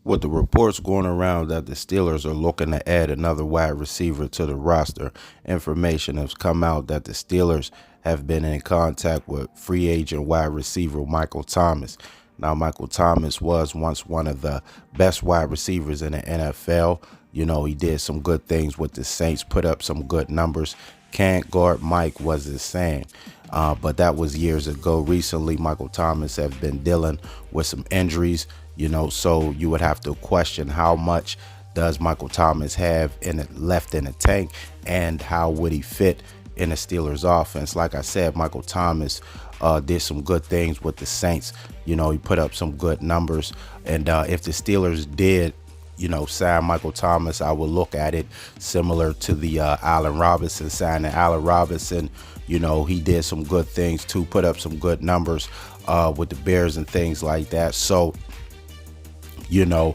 With the reports going around that the Steelers are looking to add another wide receiver to the roster, information has come out that the Steelers have been in contact with free agent wide receiver Michael Thomas. Now, Michael Thomas was once one of the best wide receivers in the NFL. You know, he did some good things with the Saints, put up some good numbers. Can't guard Mike was his saying. But that was years ago. Recently, Michael Thomas have been dealing with some injuries, you know, so you would have to question how much does Michael Thomas have in it left in the tank, and how would he fit in the Steelers offense. Like I said, Michael Thomas did some good things with the Saints. You know, he put up some good numbers. And if the Steelers did, you know, sign Michael Thomas, I would look at it similar to the Allen Robinson signing. Allen Robinson, you know, he did some good things too, put up some good numbers with the Bears and things like that. So, you know,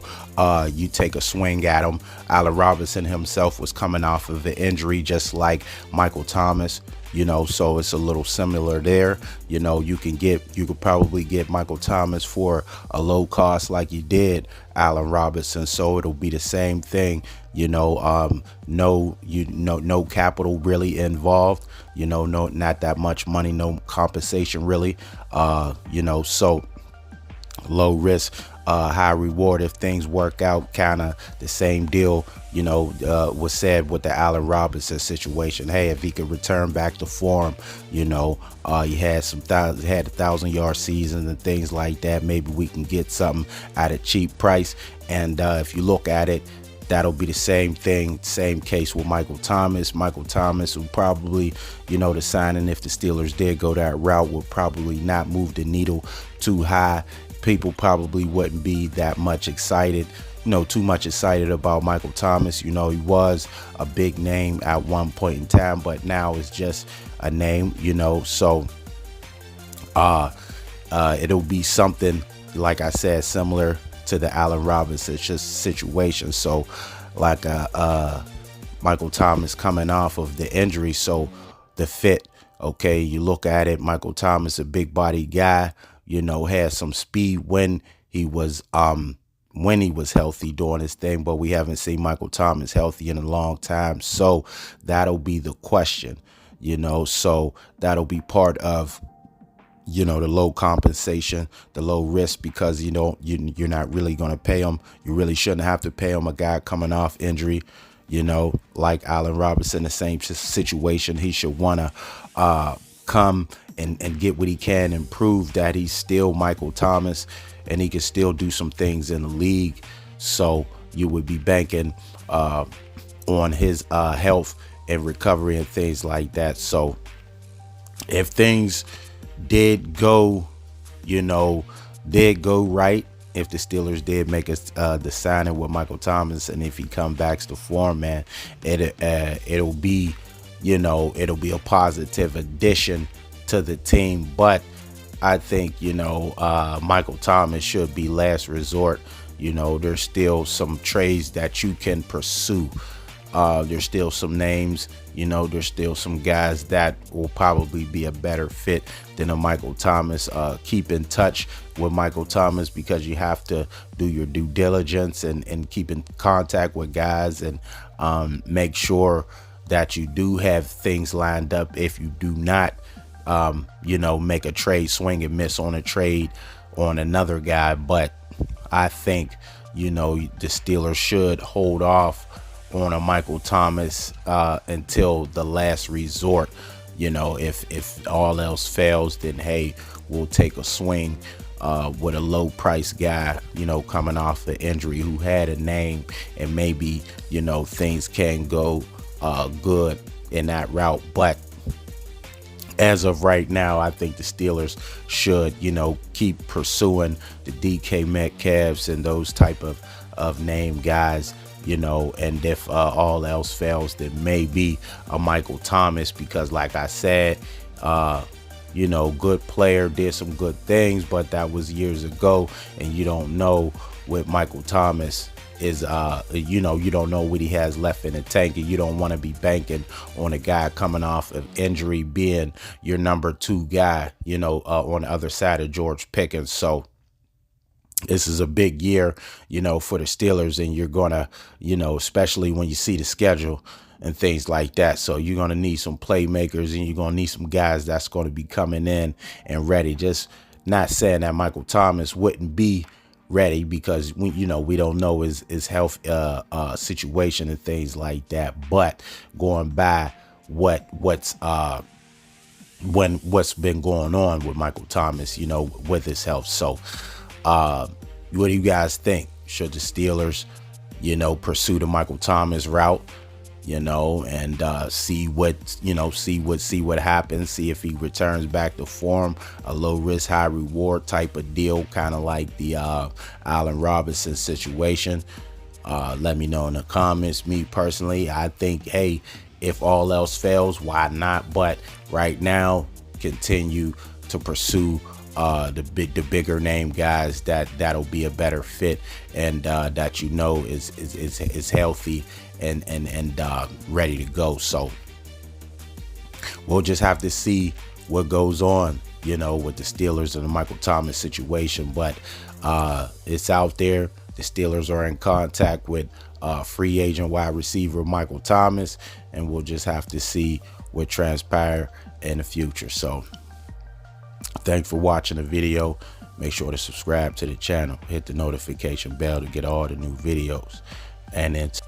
you take a swing at him. Allen Robinson himself was coming off of an injury just like Michael Thomas, you know, so it's a little similar there. You know, you could probably get Michael Thomas for a low cost like you did Allen Robinson. So it'll be the same thing, you know, no capital really involved, you know, not that much money, no compensation really, you know, so low risk, high reward if things work out. Kind of the same deal, you know, was said with the Allen Robinson situation. Hey, if he could return back to form, you know, he had had 1,000-yard seasons and things like that. Maybe we can get something at a cheap price. And if you look at it, that'll be the same thing, same case with Michael Thomas. Michael Thomas will probably, you know, the signing, if the Steelers did go that route, would probably not move the needle too high. People probably wouldn't be that much excited, you know, too much excited about Michael Thomas. You know, he was a big name at one point in time, but now it's just a name, you know. So it'll be something, like I said, similar to the Allen Robinson situation. So like Michael Thomas coming off of the injury, so the fit, okay, you look at it, Michael Thomas, a big body guy, you know, had some speed when he was healthy doing his thing, but we haven't seen Michael Thomas healthy in a long time. So that'll be the question, you know. So that'll be part of, you know, the low compensation, the low risk, because, you know, you're not really going to pay him. You really shouldn't have to pay him, a guy coming off injury, you know, like Allen Robinson, the same situation. He should want to come and get what he can and prove that he's still Michael Thomas and he can still do some things in the league. So you would be banking on his health and recovery and things like that. So if things did go right, if the Steelers did make the signing with Michael Thomas, and if he come back to form, man, it'll be, you know, it'll be a positive addition to the team. But I think, you know, Michael Thomas should be last resort. You know, there's still some trades that you can pursue. There's still some names, you know, there's still some guys that will probably be a better fit than a Michael Thomas. Keep in touch with Michael Thomas, because you have to do your due diligence and keep in contact with guys, and make sure that you do have things lined up. If you do not, you know, make a trade, swing and miss on a trade on another guy. But I think, you know, the Steelers should hold off on a Michael Thomas until the last resort. You know, if all else fails, then hey, we'll take a swing with a low price guy, you know, coming off the injury, who had a name, and maybe, you know, things can go good in that route. But as of right now, I think the Steelers should, you know, keep pursuing the DK Metcalfs and those type of name guys, you know. And if all else fails, then maybe a Michael Thomas, because like I said, you know, good player, did some good things, but that was years ago, and you don't know with Michael Thomas is, you know, you don't know what he has left in the tank, and you don't want to be banking on a guy coming off of injury being your number 2 guy, you know, on the other side of George Pickens. So this is a big year, for the Steelers, and you're gonna, especially when you see the schedule and things like that. So you're gonna need some playmakers, and you're gonna need some guys that's gonna be coming in and ready. Just not saying that Michael Thomas wouldn't be ready, because we don't know his health situation and things like that. But going by what's been going on with Michael Thomas, with his health. So what do you guys think? Should the Steelers, pursue the Michael Thomas route, and see what happens, see if he returns back to form, a low risk, high reward type of deal, kind of like the Allen Robinson situation? Let me know in the comments. Me personally, I think, hey, if all else fails, why not? But right now, continue to pursue the bigger name guys that'll be a better fit, and that is healthy and ready to go. So we'll just have to see what goes on, with the Steelers and the Michael Thomas situation. But it's out there. The Steelers are in contact with free agent wide receiver Michael Thomas, and we'll just have to see what transpire in the future. So thanks for watching the video. Make sure to subscribe to the channel, hit the notification bell to get all the new videos. And until